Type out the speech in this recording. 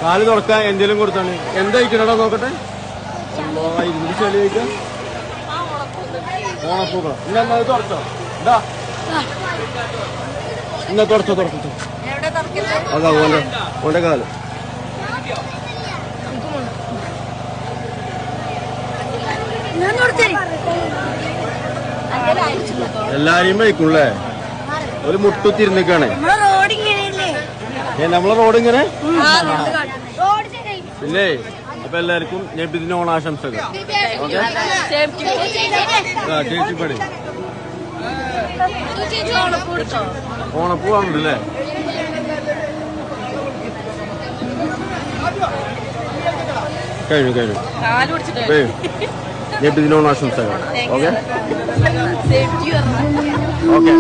കാല് തുറക്കാൻ എന്തേലും കൊടുത്താണ്. എന്താ കഴിക്കണോ നോക്കട്ടെ. ഇരുന്ന് ചെളി കഴിക്കാം. ഓണപ്പൂക്കളോ ഇന്ന തുറച്ചോ. എന്താ ഇന്ന തുറച്ചോ തുറച്ചോ. അതാ ഓന്റെ കാല്. എല്ലാരെയും വയ്ക്കുള്ളേ. ഒരു മുട്ടുത്തിരുന്നിക്കാണ്. നമ്മളെ റോഡ് ഇങ്ങനെ. പിന്നെ അപ്പൊ എല്ലാവർക്കും നബിദിന ഓണാശംസകൾ. ഓക്കെ ചേച്ചി പണി ഓണപ്പൂവാണല്ലേ. കഴിഞ്ഞു നബിദിന ഓണാശംസകൾ. Okay okay.